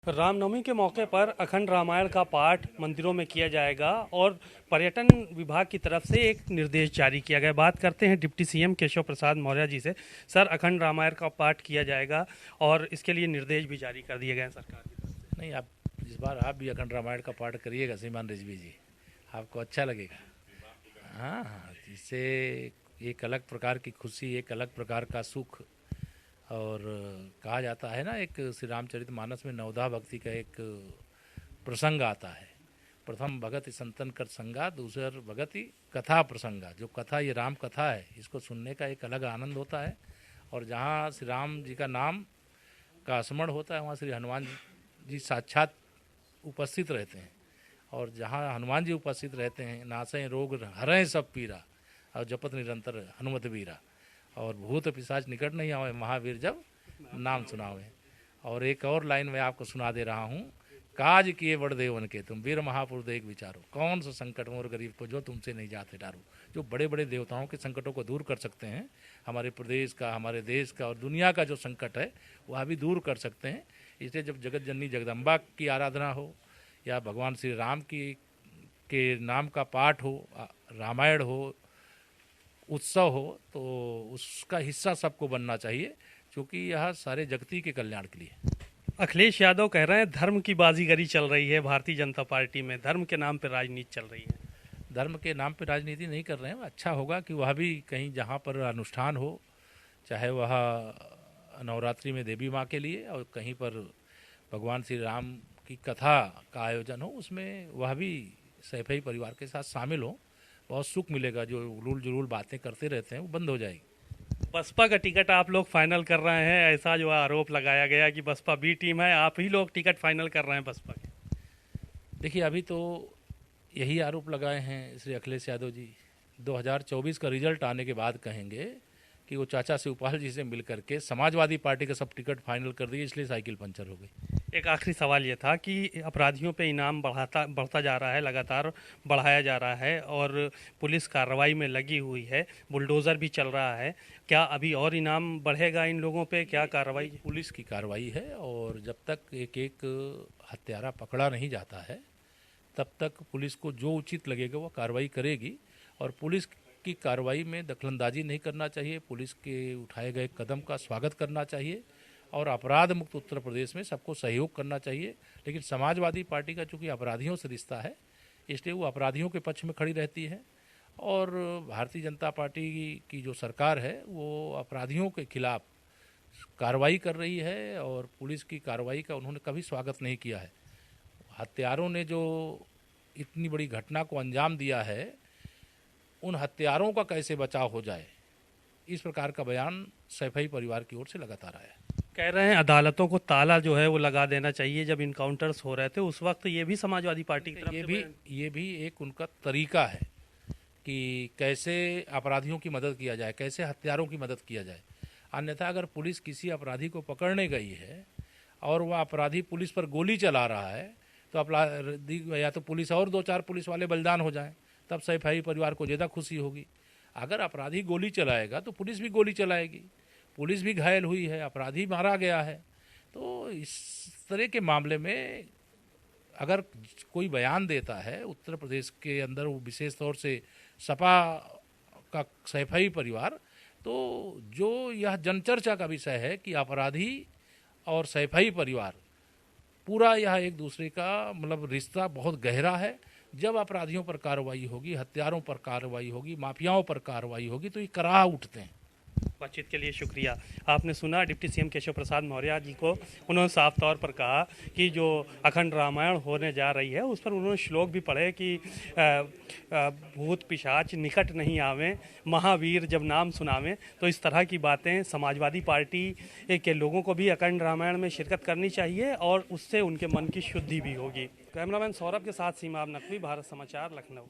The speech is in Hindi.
रामनवमी के मौके पर अखंड रामायण का पाठ मंदिरों में किया जाएगा और पर्यटन विभाग की तरफ से एक निर्देश जारी किया गया। बात करते हैं डिप्टी सीएम केशव प्रसाद मौर्य जी से। सर, अखंड रामायण का पाठ किया जाएगा और इसके लिए निर्देश भी जारी कर दिए गए हैं सरकार की तरफ से। नहीं, आप इस बार आप भी अखंड रामायण का पाठ करिएगा श्रीमान रिजवी जी, आपको अच्छा लगेगा। हाँ हाँ, इससे एक अलग प्रकार की खुशी, एक अलग प्रकार का सुख। और कहा जाता है ना, एक श्री रामचरितमानस में नवधा भक्ति का एक प्रसंग आता है। प्रथम भगति संतन कर संगा, दूसर भगति कथा प्रसंगा। जो कथा, ये राम कथा है, इसको सुनने का एक अलग आनंद होता है। और जहाँ श्री राम जी का नाम का स्मरण होता है, वहाँ श्री हनुमान जी साक्षात उपस्थित रहते हैं। और जहाँ हनुमान जी उपस्थित रहते हैं, नासें रोग हरें सब पीरा, और जपत निरंतर हनुमत वीरा, और भूत पिशाच निकट नहीं आवे, महावीर जब नाम सुनावे। और एक और लाइन में आपको सुना दे रहा हूँ, काज किए बड़ देवन के तुम, वीर महापुरुष देख विचारो, कौन सा संकट मोर गरीब को जो तुमसे नहीं जाते डारो। जो बड़े बड़े देवताओं के संकटों को दूर कर सकते हैं, हमारे प्रदेश का, हमारे देश का और दुनिया का जो संकट है वह भी दूर कर सकते हैं। इसलिए जब जगत जननी जगदम्बा की आराधना हो, या भगवान श्री राम की के नाम का पाठ हो, रामायण हो, उत्सव हो, तो उसका हिस्सा सबको बनना चाहिए, क्योंकि यह सारे जगती के कल्याण के लिए। अखिलेश यादव कह रहे हैं धर्म की बाजीगरी चल रही है भारतीय जनता पार्टी में, धर्म के नाम पर राजनीति चल रही है। धर्म के नाम पर राजनीति नहीं कर रहे हैं। अच्छा होगा कि वह भी कहीं जहाँ पर अनुष्ठान हो, चाहे वह नवरात्रि में देवी माँ के लिए, और कहीं पर भगवान श्री राम की कथा का आयोजन हो, उसमें वह भी सैफई परिवार के साथ शामिल हो। बहुत सुख मिलेगा। जो उलूल जुलूल बातें करते रहते हैं वो बंद हो जाएगी। बसपा का टिकट आप लोग फाइनल कर रहे हैं, ऐसा जो आरोप लगाया गया कि बसपा बी टीम है, आप ही लोग टिकट फाइनल कर रहे हैं बसपा के। देखिए, अभी तो यही आरोप लगाए हैं श्री अखिलेश यादव जी। 2024 का रिजल्ट आने के बाद कहेंगे कि वो चाचा शिवपाल जी से मिल करके समाजवादी पार्टी का सब टिकट फाइनल कर दिए, इसलिए साइकिल पंचर हो गई। एक आखिरी सवाल ये था कि अपराधियों पे इनाम बढ़ता जा रहा है, लगातार बढ़ाया जा रहा है और पुलिस कार्रवाई में लगी हुई है, बुलडोज़र भी चल रहा है। क्या अभी और इनाम बढ़ेगा इन लोगों पे? क्या कार्रवाई? पुलिस की कार्रवाई है, और जब तक एक एक हत्यारा पकड़ा नहीं जाता है, तब तक पुलिस को जो उचित लगेगा वो कार्रवाई करेगी। और पुलिस की कार्रवाई में दखलंदाजी नहीं करना चाहिए, पुलिस के उठाए गए कदम का स्वागत करना चाहिए, और अपराध मुक्त उत्तर प्रदेश में सबको सहयोग करना चाहिए। लेकिन समाजवादी पार्टी का चूँकि अपराधियों से रिश्ता है, इसलिए वो अपराधियों के पक्ष में खड़ी रहती है। और भारतीय जनता पार्टी की जो सरकार है वो अपराधियों के खिलाफ कार्रवाई कर रही है, और पुलिस की कार्रवाई का उन्होंने कभी स्वागत नहीं किया है। हत्यारों ने जो इतनी बड़ी घटना को अंजाम दिया है, उन हत्यारों का कैसे बचाव हो जाए, इस प्रकार का बयान सैफई परिवार की ओर से लगातार आया है। कह रहे हैं अदालतों को ताला जो है वो लगा देना चाहिए। जब इनकाउंटर्स हो रहे थे उस वक्त ये भी समाजवादी पार्टी की तरफ से ये भी एक उनका तरीका है कि कैसे अपराधियों की मदद किया जाए, कैसे हत्यारों की मदद किया जाए। अन्यथा अगर पुलिस किसी अपराधी को पकड़ने गई है और वह अपराधी पुलिस पर गोली चला रहा है, तो अपराधी या तो पुलिस और 2-4 पुलिस वाले बलिदान हो जाएं, तब सैफई परिवार को ज़्यादा खुशी होगी। अगर अपराधी गोली चलाएगा तो पुलिस भी गोली चलाएगी, पुलिस भी घायल हुई है, अपराधी मारा गया है। तो इस तरह के मामले में अगर कोई बयान देता है उत्तर प्रदेश के अंदर, वो विशेष तौर से सपा का सैफई परिवार, तो जो यह जनचर्चा का विषय है कि अपराधी और सैफई परिवार पूरा यह एक दूसरे का मतलब रिश्ता बहुत गहरा है। जब अपराधियों पर कार्रवाई होगी, हत्यारों पर कार्रवाई होगी, माफियाओं पर कार्रवाई होगी, तो ये कराह उठते हैं। बातचीत के लिए शुक्रिया। आपने सुना डिप्टी सीएम केशव प्रसाद मौर्य जी को। उन्होंने साफ तौर पर कहा कि जो अखंड रामायण होने जा रही है उस पर उन्होंने श्लोक भी पढ़े कि भूत पिशाच निकट नहीं आवें, महावीर जब नाम सुनावें। तो इस तरह की बातें समाजवादी पार्टी के लोगों को भी अखंड रामायण में शिरकत करनी चाहिए और उससे उनके मन की शुद्धि भी होगी। कैमरामैन सौरभ के साथ सीमा नकवी, भारत समाचार, लखनऊ।